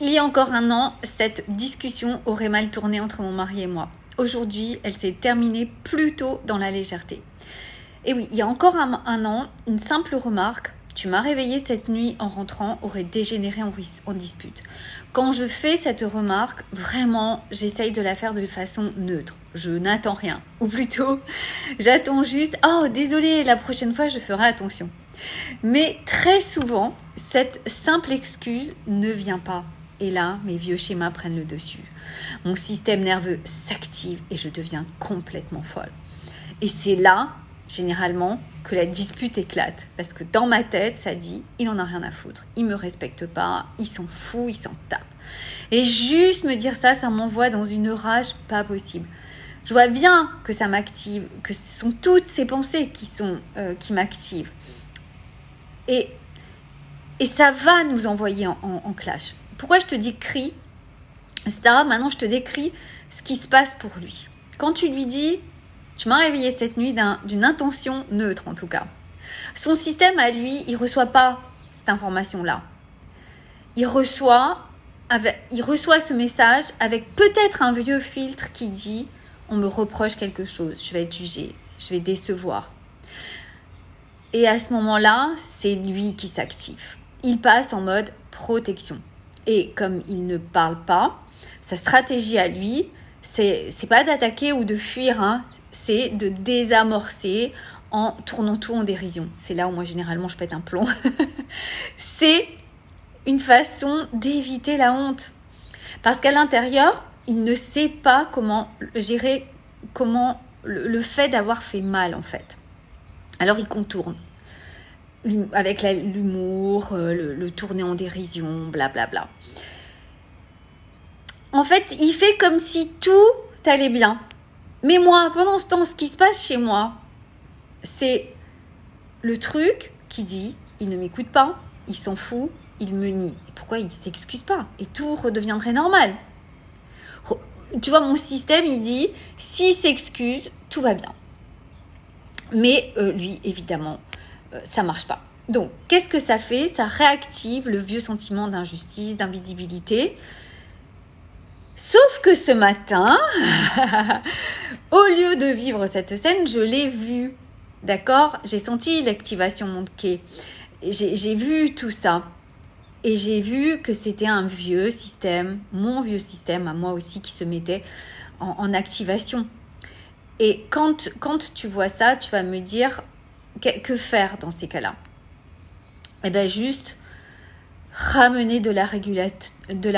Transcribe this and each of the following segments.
Il y a encore un an, cette discussion aurait mal tourné entre mon mari et moi. Aujourd'hui, elle s'est terminée plutôt dans la légèreté. Et oui, il y a encore un an, une simple remarque, tu m'as réveillée cette nuit en rentrant, aurait dégénéré en dispute. Quand je fais cette remarque, vraiment, j'essaye de la faire de façon neutre. Je n'attends rien. Ou plutôt, j'attends juste, oh désolé, la prochaine fois, je ferai attention. Mais très souvent, cette simple excuse ne vient pas. Et là, mes vieux schémas prennent le dessus. Mon système nerveux s'active et je deviens complètement folle. Et c'est là, généralement, que la dispute éclate. Parce que dans ma tête, ça dit, il en a rien à foutre. Il me respecte pas, il s'en fout, il s'en tape. Et juste me dire ça, ça m'envoie dans une rage pas possible. Je vois bien que ça m'active, que ce sont toutes ces pensées qui m'activent. Et ça va nous envoyer en clash. Pourquoi je te décris ça? Maintenant, je te décris ce qui se passe pour lui. Quand tu lui dis, tu m'as réveillé cette nuit d'une intention neutre en tout cas. Son système à lui, il ne reçoit pas cette information-là. Il reçoit ce message avec peut-être un vieux filtre qui dit, on me reproche quelque chose, je vais être jugée, je vais décevoir. Et à ce moment-là, c'est lui qui s'active. Il passe en mode protection. Et comme il ne parle pas, sa stratégie à lui, c'est pas d'attaquer ou de fuir, hein, c'est de désamorcer en tournant tout en dérision. C'est là où moi, généralement, je pète un plomb. C'est une façon d'éviter la honte. Parce qu'à l'intérieur, il ne sait pas comment gérer le fait d'avoir fait mal, en fait. Alors, il contourne. Avec l'humour, le tourner en dérision, blablabla. En fait, il fait comme si tout allait bien. Mais moi, pendant ce temps, ce qui se passe chez moi, c'est le truc qui dit, il ne m'écoute pas, il s'en fout, il me nie. Et pourquoi il ne s'excuse pas? Et tout redeviendrait normal. Tu vois, mon système, il dit, s'il s'excuse, tout va bien. Mais lui, évidemment, ça marche pas. Donc, qu'est-ce que ça fait? Ça réactive le vieux sentiment d'injustice, d'invisibilité. Sauf que ce matin, au lieu de vivre cette scène, je l'ai vue. D'accord? J'ai senti l'activation manquée. J'ai vu tout ça. Et j'ai vu que c'était un vieux système, mon vieux système, à moi aussi, qui se mettait en activation. Et quand tu vois ça, tu vas me dire, que faire dans ces cas-là? Eh bien, juste ramener de la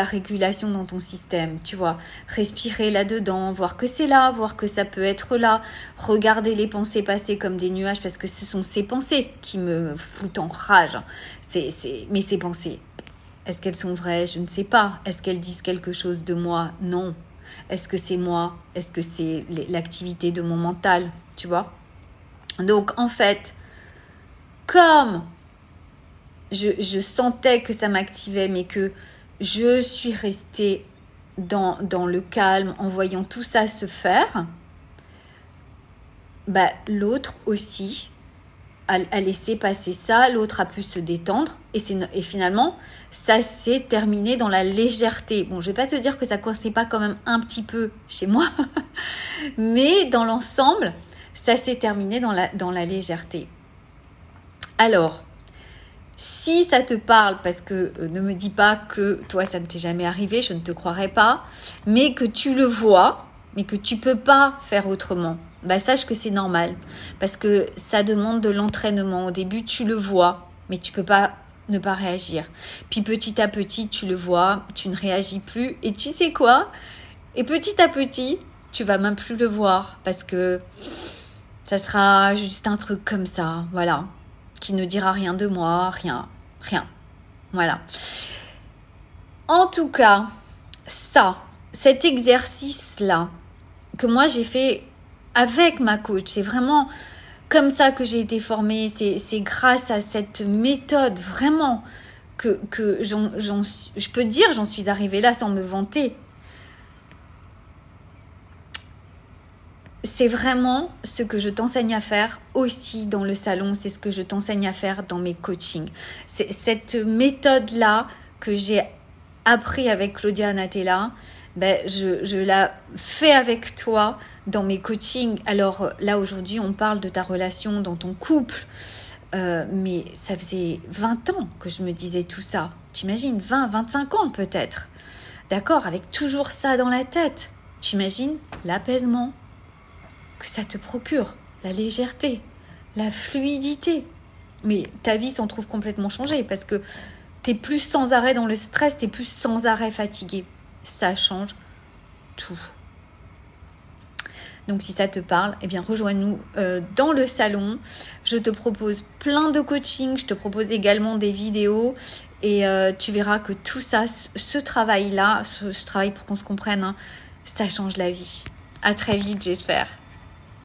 régulation dans ton système, tu vois. Respirer là-dedans, voir que c'est là, voir que ça peut être là. Regarder les pensées passer comme des nuages parce que ce sont ces pensées qui me foutent en rage. Mais ces pensées, est-ce qu'elles sont vraies? Je ne sais pas. Est-ce qu'elles disent quelque chose de moi? Non. Est-ce que c'est moi? Est-ce que c'est l'activité de mon mental? Tu vois? Donc, en fait, comme je sentais que ça m'activait, mais que je suis restée dans le calme en voyant tout ça se faire, bah, l'autre aussi a laissé passer ça, l'autre a pu se détendre et finalement, ça s'est terminé dans la légèreté. Bon, je ne vais pas te dire que ça ne coinçait pas quand même un petit peu chez moi, mais dans l'ensemble, ça s'est terminé dans la légèreté. Alors, si ça te parle, parce que ne me dis pas que toi, ça ne t'est jamais arrivé, je ne te croirais pas, mais que tu le vois, mais que tu ne peux pas faire autrement, bah, sache que c'est normal, parce que ça demande de l'entraînement. Au début, tu le vois, mais tu ne peux pas ne pas réagir. Puis petit à petit, tu le vois, tu ne réagis plus, et tu sais quoi? Et petit à petit, tu vas même plus le voir, parce que ça sera juste un truc comme ça, voilà, qui ne dira rien de moi, rien, voilà. En tout cas, cet exercice-là, que moi j'ai fait avec ma coach, c'est vraiment comme ça que j'ai été formée, c'est grâce à cette méthode vraiment que je peux dire j'en suis arrivée là sans me vanter. C'est vraiment ce que je t'enseigne à faire aussi dans le salon, c'est ce que je t'enseigne à faire dans mes coachings. C'est cette méthode-là que j'ai appris avec Claudia Natella, je la fais avec toi dans mes coachings. Alors là, aujourd'hui, on parle de ta relation dans ton couple. Mais ça faisait 20 ans que je me disais tout ça. T'imagines, 20, 25 ans peut-être. D'accord, avec toujours ça dans la tête. T'imagines l'apaisement que ça te procure, la légèreté, la fluidité. Mais ta vie s'en trouve complètement changée parce que t'es plus sans arrêt dans le stress, t'es plus sans arrêt fatigué. Ça change tout. Donc si ça te parle, eh bien rejoins-nous dans le salon. Je te propose plein de coachings, je te propose également des vidéos et tu verras que tout ça, ce travail-là, ce travail pour qu'on se comprenne, hein, ça change la vie. À très vite, j'espère.